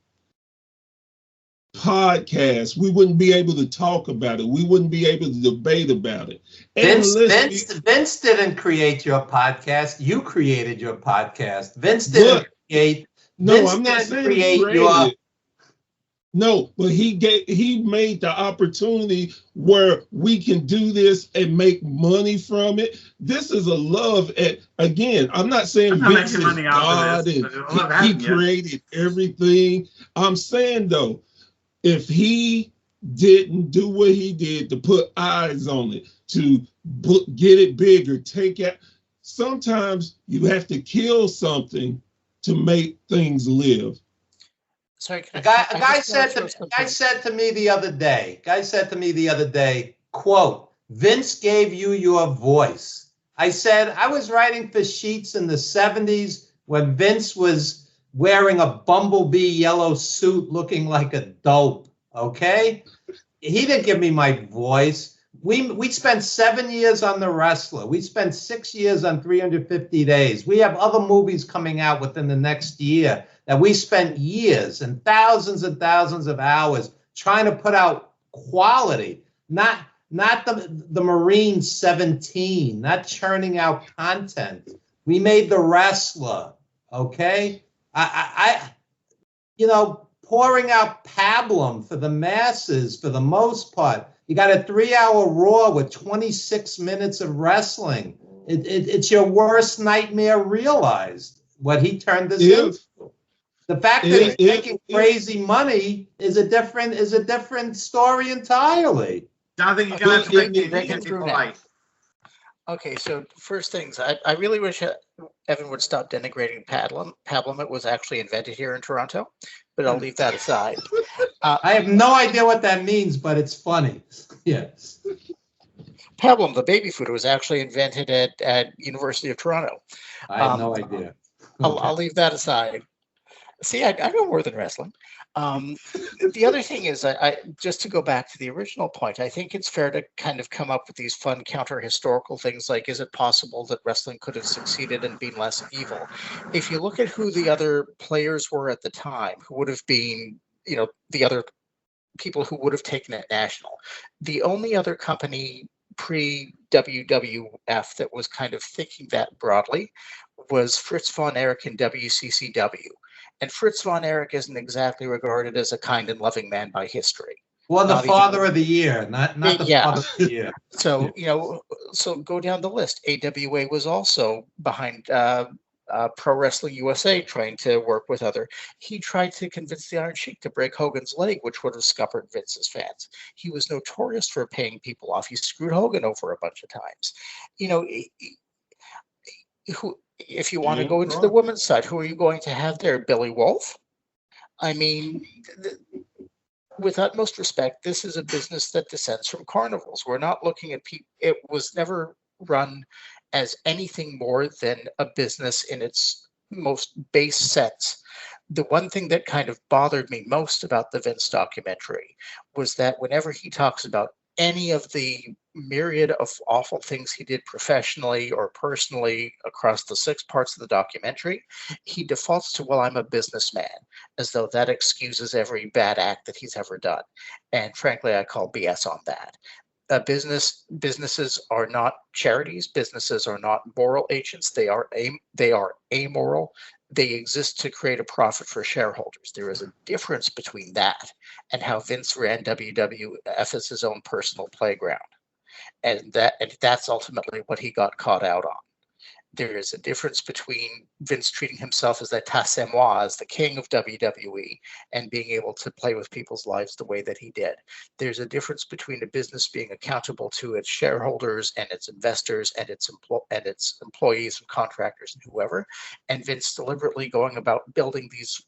podcast. We wouldn't be able to talk about it. We wouldn't be able to debate about it. And Vince didn't create your podcast. You created your podcast. Vince didn't create. No, Vince I'm not didn't saying create he created it. No, but he made the opportunity where we can do this and make money from it. This is a love. Again, I'm not saying Vince is God and he created everything. I'm saying though, if he didn't do what he did to put eyes on it, to get it bigger, take it. Sometimes you have to kill something to make things live. Sorry, a guy said to me the other day, quote, Vince gave you your voice. I said, I was writing for Sheets in the 70s when Vince was wearing a bumblebee yellow suit looking like a dope, okay? He didn't give me my voice. We spent 7 years on The Wrestler. We spent 6 years on 350 Days. We have other movies coming out within the next year that we spent years and thousands of hours trying to put out quality, not the Marine 17, not churning out content. We made The Wrestler, okay? I pouring out pablum for the masses for the most part. You got a 3-hour Raw with 26 minutes of wrestling. It's your worst nightmare realized, what he turned this into. The fact that he's making crazy money is a different story entirely. Jonathan, you're going to have to make it through now. Okay, so first things, I really wish Evan would stop denigrating pablum. Pablum, it was actually invented here in Toronto, but I'll leave that aside. I have no idea what that means, but it's funny. Yes. Pablum, the baby food, was actually invented at University of Toronto. I have no idea. I'll leave that aside. See, I know more than wrestling. The other thing is, I just to go back to the original point, I think it's fair to kind of come up with these fun counter-historical things like, is it possible that wrestling could have succeeded and been less evil? If you look at who the other players were at the time, who would have been, the other people who would have taken it national, the only other company pre-WWF that was kind of thinking that broadly was Fritz von Erich and WCCW. And Fritz von Erich isn't exactly regarded as a kind and loving man by history. Well, the father of the year, not the father of the year. So, so go down the list. AWA was also behind Pro Wrestling USA, trying to work with other. He tried to convince the Iron Sheik to break Hogan's leg, which would have scuppered Vince's fans. He was notorious for paying people off. He screwed Hogan over a bunch of times. If you want to go into the women's side, who are you going to have there? Billy Wolf? I mean, with utmost respect, this is a business that descends from carnivals. We're not looking at people. It was never run as anything more than a business in its most base sense. The one thing that kind of bothered me most about the Vince documentary was that whenever he talks about any of the myriad of awful things he did professionally or personally across the 6 parts of the documentary, he defaults to, well, I'm a businessman, as though that excuses every bad act that he's ever done. And frankly, I call BS on that. Businesses are not charities. Businesses are not moral agents. They are amoral. They exist to create a profit for shareholders. There is a difference between that and how Vince ran WWF as his own personal playground. And that's ultimately what he got caught out on. There is a difference between Vince treating himself as l'état moi, as the king of WWE, and being able to play with people's lives the way that he did. There's a difference between a business being accountable to its shareholders and its investors and its employees and contractors and whoever, and Vince deliberately going about building these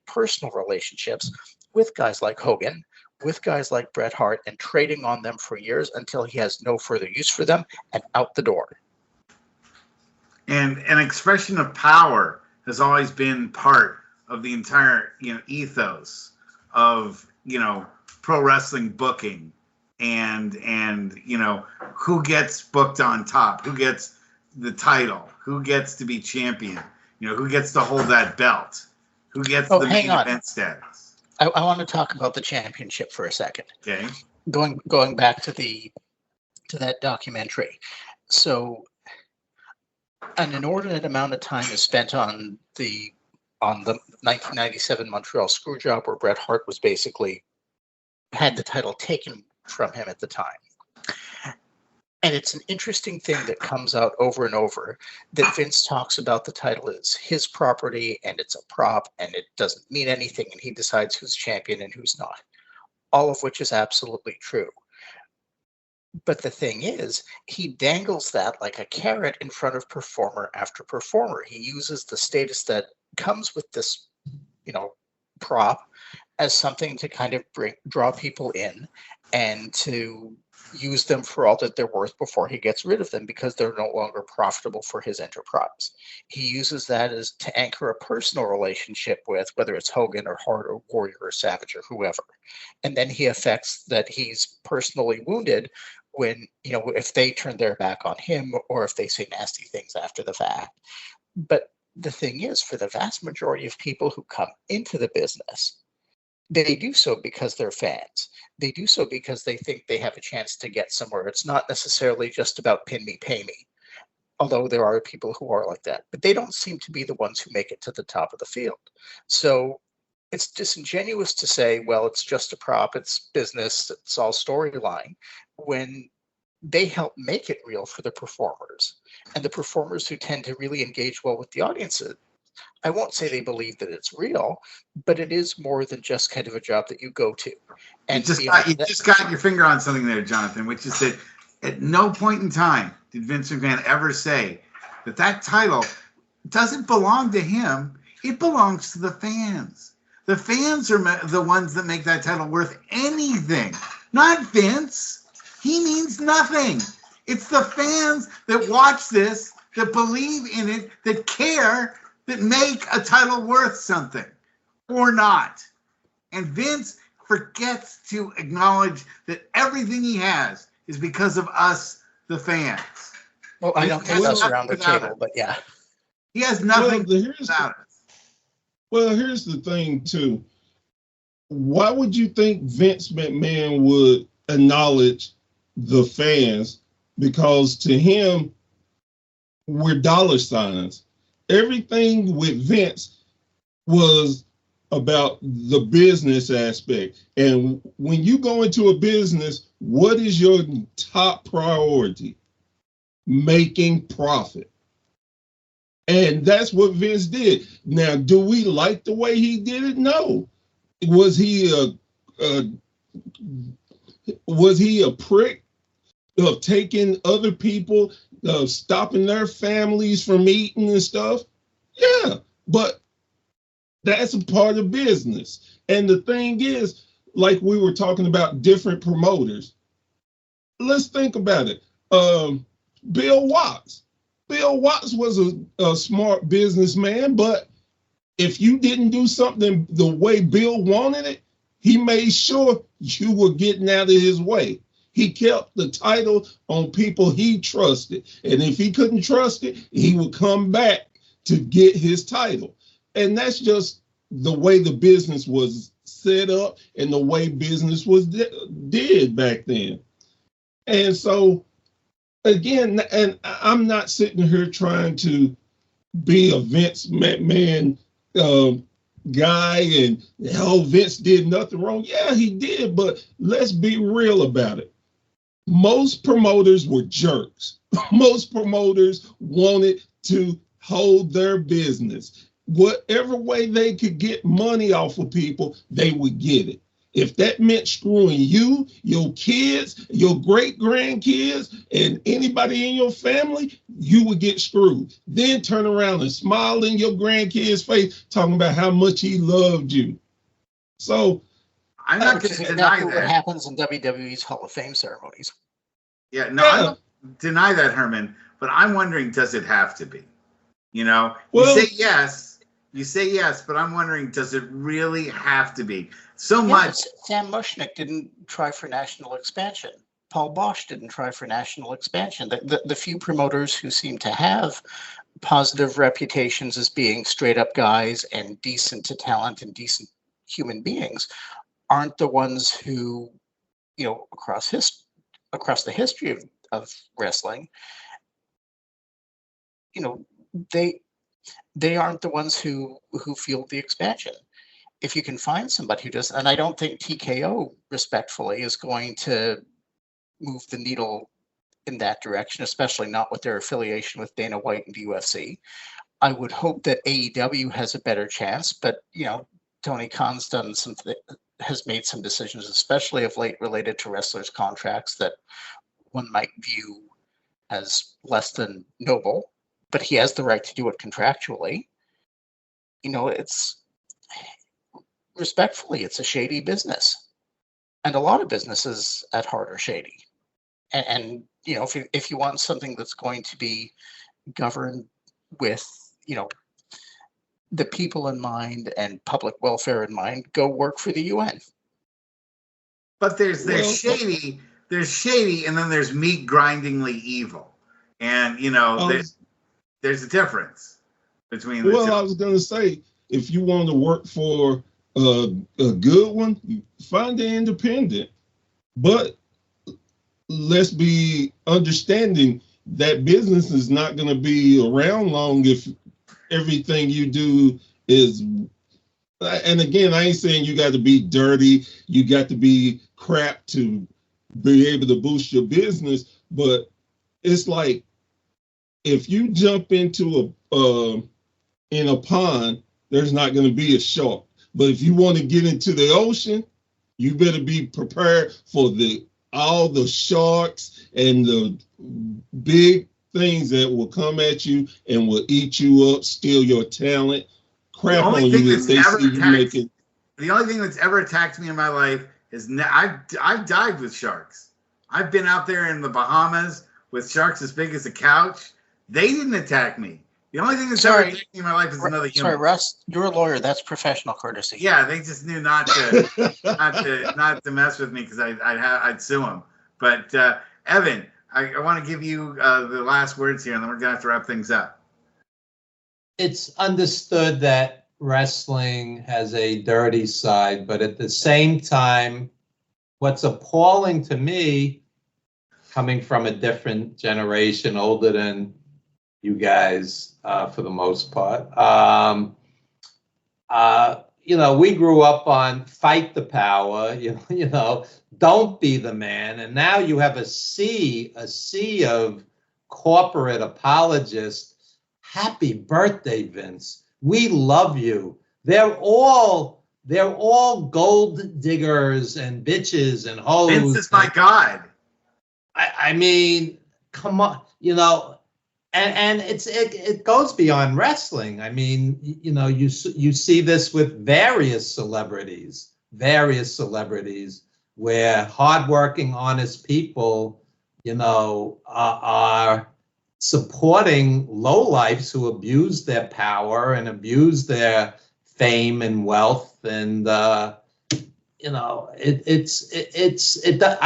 personal relationships with guys like Hogan, with guys like Bret Hart, and trading on them for years until he has no further use for them and out the door. And an expression of power has always been part of the entire, ethos of, pro wrestling booking and who gets booked on top, who gets the title, who gets to be champion, who gets to hold that belt, who gets the main event status. I want to talk about the championship for a second. Okay. Going back to that documentary. So an inordinate amount of time is spent on the 1997 Montreal Screwjob, where Bret Hart was basically had the title taken from him at the time. And it's an interesting thing that comes out over and over, that Vince talks about the title as his property and it's a prop and it doesn't mean anything, and he decides who's champion and who's not. All of which is absolutely true. But the thing is, he dangles that like a carrot in front of performer after performer. He uses the status that comes with this, prop as something to kind of draw people in and to use them for all that they're worth before he gets rid of them, because they're no longer profitable for his enterprise. He uses that as to anchor a personal relationship with, whether it's Hogan or Hart or Warrior or Savage or whoever. And then he affects that he's personally wounded when, if they turn their back on him or if they say nasty things after the fact. But the thing is, for the vast majority of people who come into the business, they do so because they're fans. They do so because they think they have a chance to get somewhere. It's not necessarily just about pin me, pay me, although there are people who are like that. But they don't seem to be the ones who make it to the top of the field. So it's disingenuous to say, well, it's just a prop, it's business, it's all storyline, when they help make it real for the performers. And the performers who tend to really engage well with the audiences, I won't say they believe that it's real, but it is more than just kind of a job that you go to. And you just got your finger on something there, Jonathan, which is that at no point in time did Vince McMahon ever say that title doesn't belong to him. It belongs to the fans. The fans are the ones that make that title worth anything, not Vince. He means nothing. It's the fans that watch this, that believe in it, that care, that make a title worth something or not. And Vince forgets to acknowledge that everything he has is because of us, the fans. Well, I don't think us around the table, but yeah. He has nothing without it. Well, here's the thing, too. Why would you think Vince McMahon would acknowledge the fans? Because to him, we're dollar signs. Everything with Vince was about the business aspect. And when you go into a business, what is your top priority? Making profit. And that's what Vince did. Now, do we like the way he did it? No. Was he a prick of taking other people, stopping their families from eating and stuff? Yeah, but that's a part of business. And the thing is, like we were talking about different promoters, let's think about it. Bill Watts. Bill Watts was a smart businessman, but if you didn't do something the way Bill wanted it, he made sure you were getting out of his way. He kept the title on people he trusted. And if he couldn't trust it, he would come back to get his title. And that's just the way the business was set up and the way business was did back then. And so, again, and I'm not sitting here trying to be a Vince McMahon guy and, Vince did nothing wrong. Yeah, he did, but let's be real about it. Most promoters were jerks. Most promoters wanted to hold their business. Whatever way they could get money off of people, they would get it. If that meant screwing you, your kids, your great-grandkids, and anybody in your family, you would get screwed. Then turn around and smile in your grandkid's face, talking about how much he loved you. So, I'm not going to deny that. What happens in WWE's Hall of Fame ceremonies. Yeah, no, I don't deny that, Herman, but I'm wondering, does it have to be? You say yes, but I'm wondering, does it really have to be? Much. Sam Mushnick didn't try for national expansion. Paul Bosch didn't try for national expansion. The few promoters who seem to have positive reputations as being straight up guys and decent to talent and decent human beings aren't the ones who, across the history of wrestling, you know, they aren't the ones who fueled the expansion. If you can find somebody who does, and I don't think TKO respectfully is going to move the needle in that direction, especially not with their affiliation with Dana White and the UFC. I would hope that AEW has a better chance, but Tony Khan's has made some decisions, especially of late, related to wrestlers' contracts that one might view as less than noble, but he has the right to do it contractually. It's respectfully, it's a shady business, and a lot of businesses at heart are shady. And if you want something that's going to be governed with the people in mind and public welfare in mind, go work for the UN. But there's shady, and then there's meat grindingly evil, and there's a difference between the two. I was going to say, if you want to work for a good one, find an independent. But let's be understanding that business is not going to be around long if everything you do is. And again, I ain't saying you got to be dirty, you got to be crap to be able to boost your business, but it's like if you jump into in a pond, there's not going to be a shark. But if you want to get into the ocean, you better be prepared for all the sharks and the big things that will come at you and will eat you up, steal your talent, crap on you if they see you making. The only thing that's ever attacked me in my life is I've dived with sharks. I've been out there in the Bahamas with sharks as big as a couch. They didn't attack me. The only thing that's ever attacked me in my life is another human. Sorry, Russ, you're a lawyer. That's professional courtesy. Yeah, they just knew not to not to mess with me because I'd sue them. But Evan, I want to give you the last words here, and then we're gonna have to wrap things up. It's understood that wrestling has a dirty side, but at the same time, what's appalling to me, coming from a different generation, older than you guys for the most part, we grew up on fight the power, don't be the man, and now you have a sea of corporate apologists. Happy birthday, Vince. We love you. They're all gold diggers and bitches and hoes. Vince is my god. I mean, come on, and it goes beyond wrestling. I mean, you see this with various celebrities where hardworking, honest people, are supporting lowlifes who abuse their power and abuse their fame and wealth, and I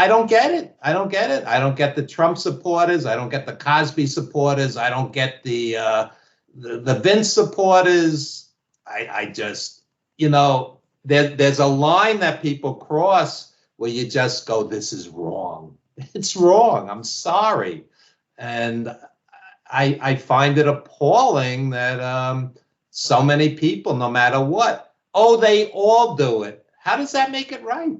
don't get it. I don't get the Trump supporters. I don't get the Cosby supporters. I don't get the Vince supporters. I just, there's a line that people cross where you just go, this is wrong. It's wrong. I'm sorry. And I find it appalling that so many people, no matter what, they all do it. How does that make it right?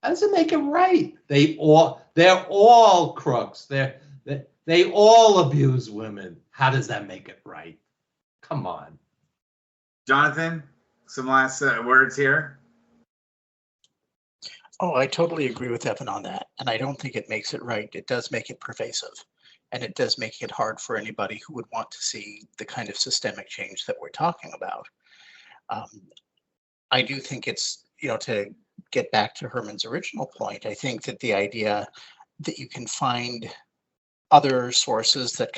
How does it make it right? They're all crooks. They all abuse women. How does that make it right? Come on. Jonathan, some last words here. Oh, I totally agree with Evan on that. And I don't think it makes it right. It does make it pervasive. And it does make it hard for anybody who would want to see the kind of systemic change that we're talking about. I do think it's, to get back to Herman's original point, I think that the idea that you can find other sources that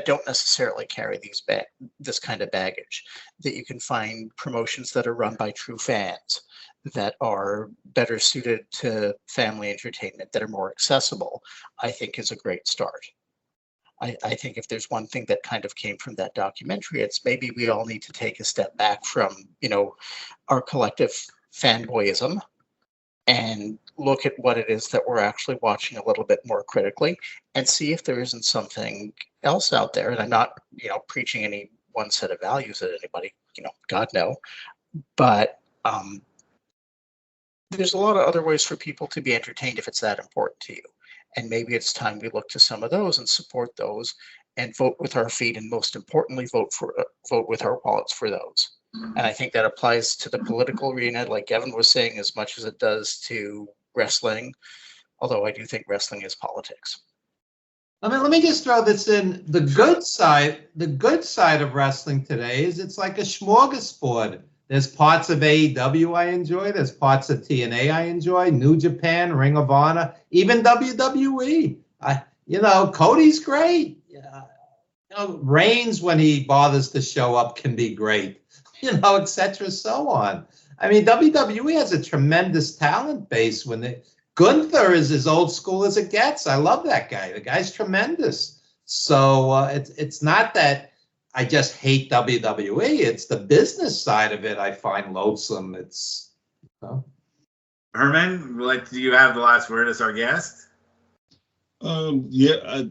don't necessarily carry this kind of baggage, that you can find promotions that are run by true fans, that are better suited to family entertainment, that are more accessible, I think is a great start. I think if there's one thing that kind of came from that documentary, it's maybe we all need to take a step back from, our collective fanboyism and look at what it is that we're actually watching a little bit more critically and see if there isn't something else out there. And I'm not, preaching any one set of values at anybody, God no. But there's a lot of other ways for people to be entertained if it's that important to you. And maybe it's time we look to some of those and support those and vote with our feet, and most importantly, vote with our wallets for those. And I think that applies to the political arena, like Gavin was saying, as much as it does to wrestling, although I do think wrestling is politics. Let me just throw this in. The good side of wrestling today is it's like a smorgasbord. There's parts of AEW I enjoy. There's parts of TNA I enjoy. New Japan, Ring of Honor, even WWE. Cody's great. Reigns, when he bothers to show up, can be great. Et cetera, so on. I mean, WWE has a tremendous talent base. Gunther is as old school as it gets. I love that guy. The guy's tremendous. So it's not that I just hate WWE. It's the business side of it I find loathsome. Herman, do you have the last word as our guest? Yeah,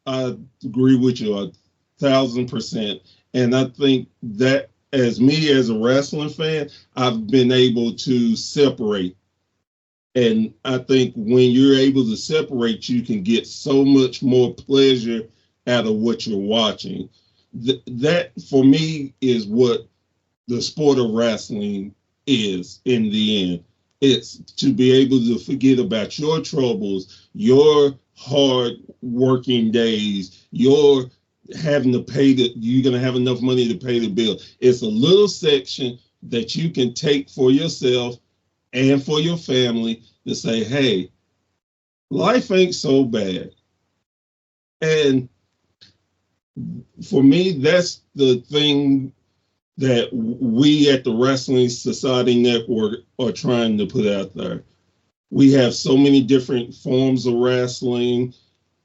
I agree with you 1,000%. And I think that as a wrestling fan, I've been able to separate. And I think when you're able to separate, you can get so much more pleasure out of what you're watching. That, for me, is what the sport of wrestling is in the end. It's to be able to forget about your troubles, your hard working days, your having to you're going to have enough money to pay the bill. It's a little section that you can take for yourself and for your family to say, hey, life ain't so bad. And for me, that's the thing that we at the Wrestling Society Network are trying to put out there. We have so many different forms of wrestling,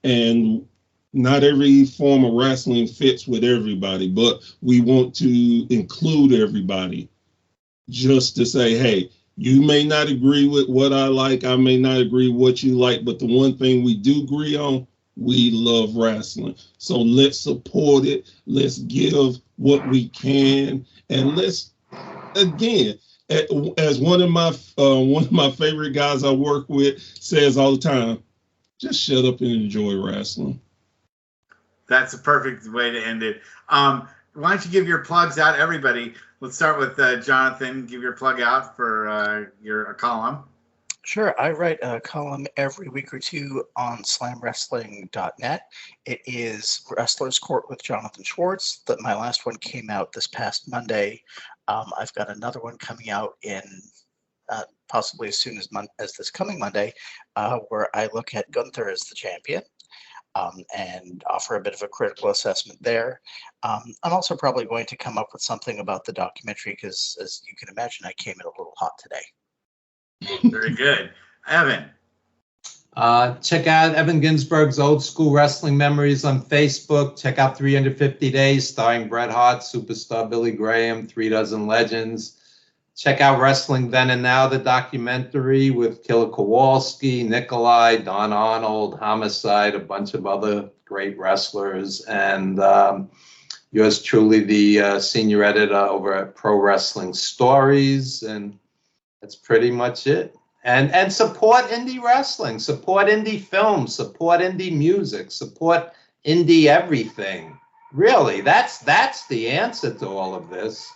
and not every form of wrestling fits with everybody, but we want to include everybody just to say, hey, you may not agree with what I like, I may not agree with what you like, but the one thing we do agree on, we love wrestling. So let's support it. Let's give what we can, and let's, again, as one of my favorite guys I work with says all the time, just shut up and enjoy wrestling. That's a perfect way to end it. Why don't you give your plugs out, everybody? Let's start with Jonathan. Give your plug out for your column. Sure. I write a column every week or two on slamwrestling.net. It is Wrestler's Court with Jonathan Schwartz. My last one came out this past Monday. I've got another one coming out in possibly as soon as this coming Monday, where I look at Gunther as the champion. And offer a bit of a critical assessment there. I'm also probably going to come up with something about the documentary because, as you can imagine, I came in a little hot today. Very good. Evan. Check out Evan Ginsberg's Old School Wrestling Memories on Facebook. Check out 350 Days, starring Bret Hart, Superstar Billy Graham, 3 Dozen Legends. Check out Wrestling Then and Now, the documentary with Killer Kowalski, Nikolai, Don Arnold, Homicide, a bunch of other great wrestlers, and yours truly, the senior editor over at Pro Wrestling Stories, and that's pretty much it. And support indie wrestling, support indie films, support indie music, support indie everything. Really, that's the answer to all of this.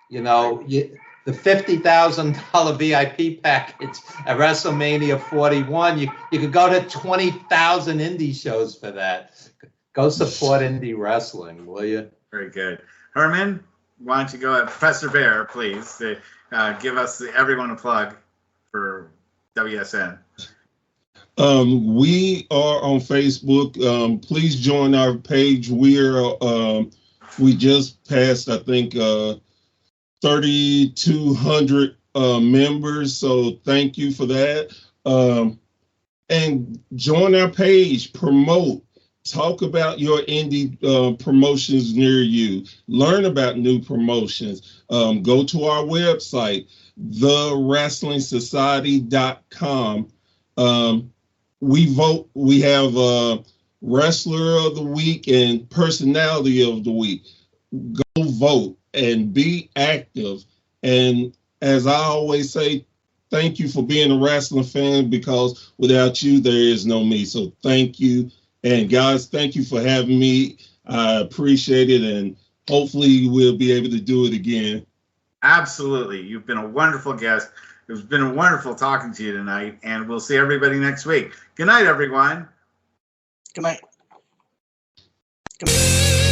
The $50,000 VIP package at WrestleMania 41, you could go to 20,000 indie shows for that. Go support indie wrestling, will you? Very good. Herman, why don't you go ahead? Professor Bear, please, give everyone a plug for WSN. We are on Facebook. Please join our page. We just passed, I think, 3,200 members, so thank you for that. And join our page, promote, Talk about your indie promotions near you. Learn about new promotions. Go to our website, thewrestlingsociety.com. We vote. We have Wrestler of the Week and Personality of the Week. Go vote and be active. And as I always say, thank you for being a wrestling fan, because without you, there is no me. So thank you. And guys, thank you for having me. I appreciate it. And hopefully we'll be able to do it again. Absolutely. You've been a wonderful guest. It's been wonderful talking to you tonight. And we'll see everybody next week. Good night, everyone. Good night. Good night.